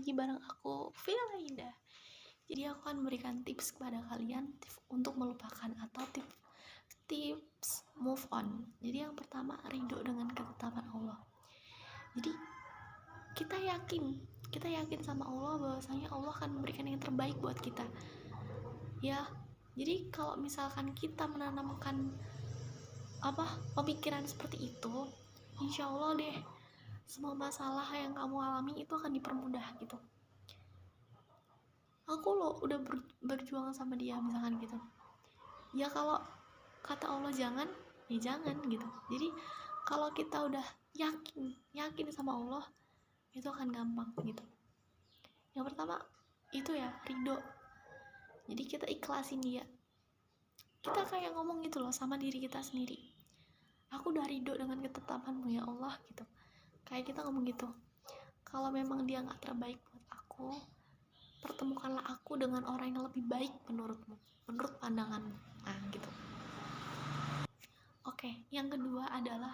pergi bareng aku, feel indah. Jadi aku akan memberikan tips kepada kalian untuk melupakan atau tips move on. Jadi yang pertama, ridho dengan ketetapan Allah. Jadi kita yakin sama Allah bahwasanya Allah akan memberikan yang terbaik buat kita ya. Jadi kalau misalkan kita menanamkan pemikiran seperti itu, insya Allah deh semua masalah yang kamu alami itu akan dipermudah gitu. Aku loh udah berjuang sama dia misalkan gitu ya, kalau kata Allah jangan ya jangan gitu. Jadi kalau kita udah yakin sama Allah, itu akan gampang gitu. Yang pertama itu ya, ridho. Jadi kita ikhlasin dia, kita kayak ngomong gitu loh sama diri kita sendiri, aku udah ridho dengan ketetapanmu ya Allah gitu. Kayak kita ngomong gitu, kalau memang dia gak terbaik buat aku, pertemukanlah aku dengan orang yang lebih baik menurutmu, menurut pandanganmu. Nah gitu. Oke, yang kedua adalah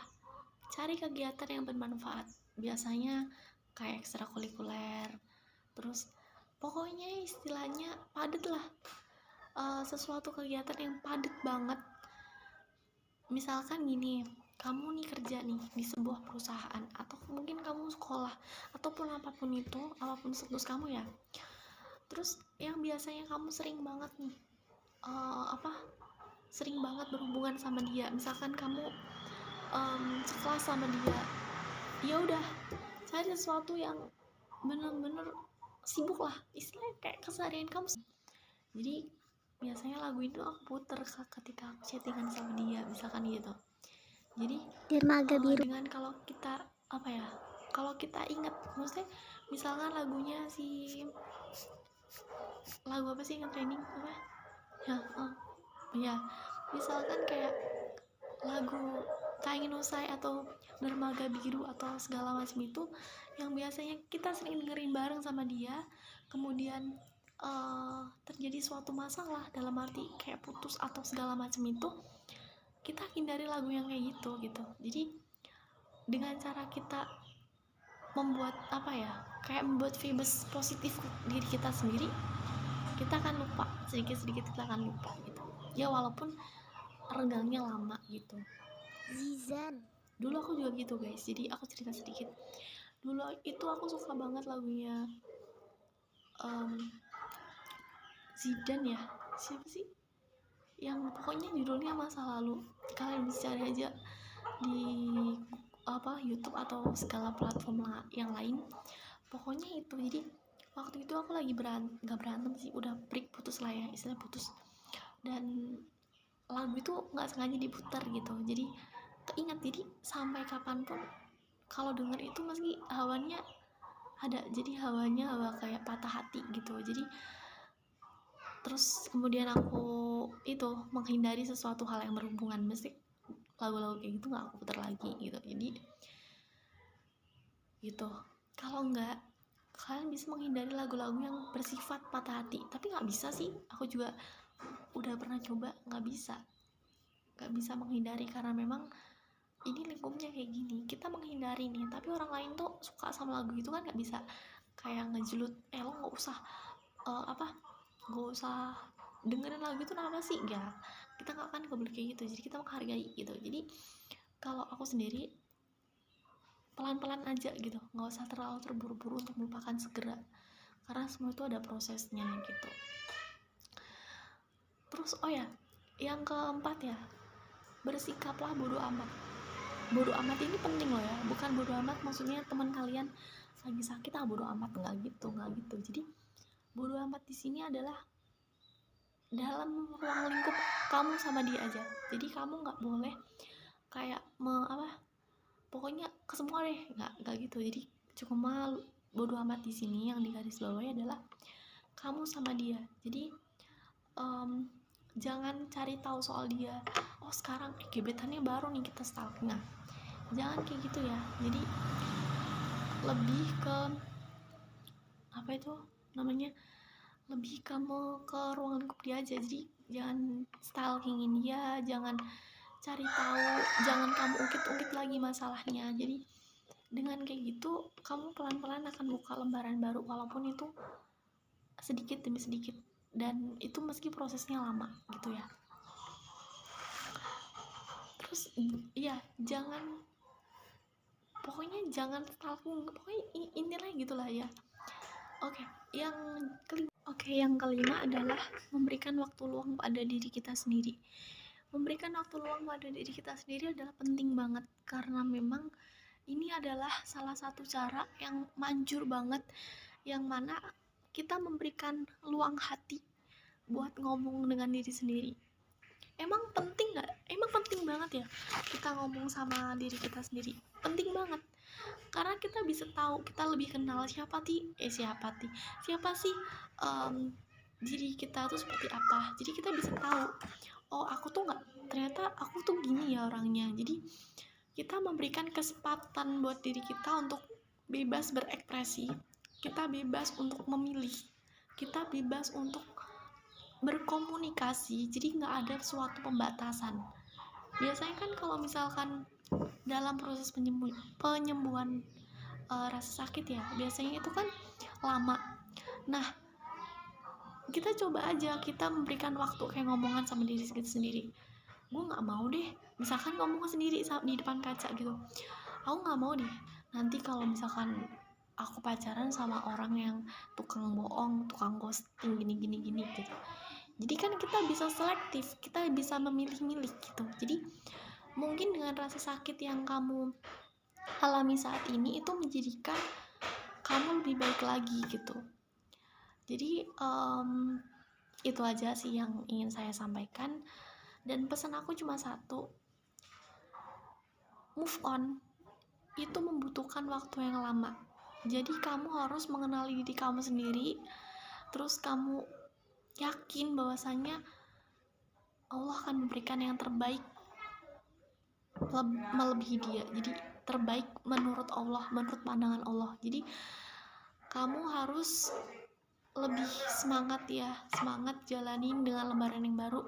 cari kegiatan yang bermanfaat. Biasanya kayak ekstrakurikuler, terus pokoknya istilahnya padat lah, sesuatu kegiatan yang padat banget. Misalkan gini, kamu nih kerja nih di sebuah perusahaan, atau mungkin kamu sekolah, ataupun apapun itu, apapun status kamu ya. Terus yang biasanya kamu sering banget nih sering banget berhubungan sama dia, misalkan kamu sekelas sama dia, ya udah cari sesuatu yang bener-bener sibuk lah, istilahnya kayak keseharian kamu. Jadi biasanya lagu itu aku puter ketika aku chattingan sama dia misalkan gitu. Jadi Dermaga Biru. dengan kalau kita kalau kita ingat, maksudnya misalkan lagunya lagu apa sih yang trending ya misalkan kayak lagu Tak Ingin Usai atau Dermaga Biru atau segala macam itu, yang biasanya kita sering dengerin bareng sama dia, kemudian terjadi suatu masalah dalam arti kayak putus atau segala macam itu, kita hindari lagu yang kayak gitu. Jadi dengan cara kita membuat kayak membuat vibes positif diri kita sendiri, kita akan lupa sedikit-sedikit, kita akan lupa gitu ya, walaupun renggangnya lama gitu. Zizan. Dulu aku juga gitu guys, jadi aku cerita sedikit. Dulu itu aku suka banget lagunya Zidane ya, siapa sih yang pokoknya judulnya Masa Lalu. Kalian bisa cari aja di YouTube atau segala platform yang lain, pokoknya itu. Jadi waktu itu aku lagi gak berantem sih, udah putus lah ya, istilah putus, dan lagu itu nggak sengaja diputar gitu, jadi keinget. Jadi sampai kapanpun kalau denger itu masih hawanya ada, jadi hawanya hawa kayak patah hati gitu. Jadi terus kemudian aku itu menghindari sesuatu hal yang berhubungan, mesti lagu-lagu kayak gitu nggak aku putar lagi gitu. Jadi gitu. Kalau nggak, kalian bisa menghindari lagu-lagu yang bersifat patah hati. Tapi nggak bisa sih, aku juga udah pernah coba, nggak bisa menghindari, karena memang ini lingkupnya kayak gini. Kita menghindari nih, tapi orang lain tuh suka sama lagu itu kan, nggak bisa kayak ngejelut, lo nggak usah nggak usah dengerin lagu itu, kenapa sih, ya kita nggak akan kebeli kayak gitu. Jadi kita menghargai gitu. Jadi kalau aku sendiri pelan-pelan aja gitu, nggak usah terlalu terburu-buru untuk melupakan segera, karena semua itu ada prosesnya gitu. Terus yang keempat ya, bersikaplah bodo amat. Bodo amat ini penting loh ya, bukan bodo amat maksudnya teman kalian lagi sakit bodo amat, nggak gitu. Jadi bodo amat di sini adalah dalam ruang lingkup kamu sama dia aja. Jadi kamu nggak boleh kayak pokoknya ke semua deh, nggak gitu. Jadi cukup malu. Bodo amat di sini yang digaris bawahi adalah kamu sama dia. Jadi jangan cari tahu soal dia, sekarang gebetannya baru nih, kita stalking. Nah, jangan kayak gitu ya. Jadi lebih ke lebih kamu ke ruang lingkup dia aja. Jadi jangan stalkingin dia, jangan cari tahu, jangan kamu ungkit-ungkit lagi masalahnya. Jadi dengan kayak gitu kamu pelan-pelan akan buka lembaran baru, walaupun itu sedikit demi sedikit, dan itu meski prosesnya lama gitu ya. Terus ya pokoknya jangan stalking, pokoknya intinya gitulah ya. Yang kelima adalah memberikan waktu luang pada diri kita sendiri. Memberikan waktu luang pada diri kita sendiri adalah penting banget, karena memang ini adalah salah satu cara yang manjur banget, yang mana kita memberikan luang hati buat ngomong dengan diri sendiri. Emang penting nggak? Emang penting banget ya kita ngomong sama diri kita sendiri. Penting banget, karena kita bisa tahu, kita lebih kenal siapa sih diri kita tuh seperti apa. Jadi kita bisa tahu, oh aku tuh nggak, ternyata aku tuh gini ya orangnya. Jadi kita memberikan kesempatan buat diri kita untuk bebas berekspresi, kita bebas untuk memilih, kita bebas untuk berkomunikasi. Jadi nggak ada suatu pembatasan. Biasanya kan kalau misalkan dalam proses penyembuhan rasa sakit ya, biasanya itu kan lama. Nah, kita coba aja kita memberikan waktu kayak ngomongan sama diri kita sendiri. Gue nggak mau deh, misalkan ngomong sendiri di depan kaca gitu, aku nggak mau deh nanti kalau misalkan aku pacaran sama orang yang tukang bohong, tukang ghosting, gini gitu. Jadi kan kita bisa selektif, kita bisa memilih-milih gitu. Jadi mungkin dengan rasa sakit yang kamu alami saat ini itu menjadikan kamu lebih baik lagi gitu. Jadi itu aja sih yang ingin saya sampaikan. Dan pesan aku cuma satu, move on itu membutuhkan waktu yang lama. Jadi kamu harus mengenali diri kamu sendiri, terus kamu yakin bahwasanya Allah akan memberikan yang terbaik melebihi dia. Jadi terbaik menurut Allah, menurut pandangan Allah. Jadi kamu harus lebih semangat ya, semangat jalanin dengan lembaran yang baru.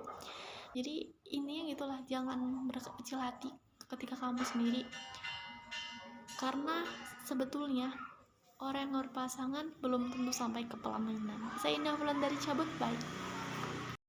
Jadi intinya gitulah, jangan berkecil hati ketika kamu sendiri, karena sebetulnya orang yang berpasangan belum tentu sampai ke pelaminan. Saya Indah Wulandari cabut, bye.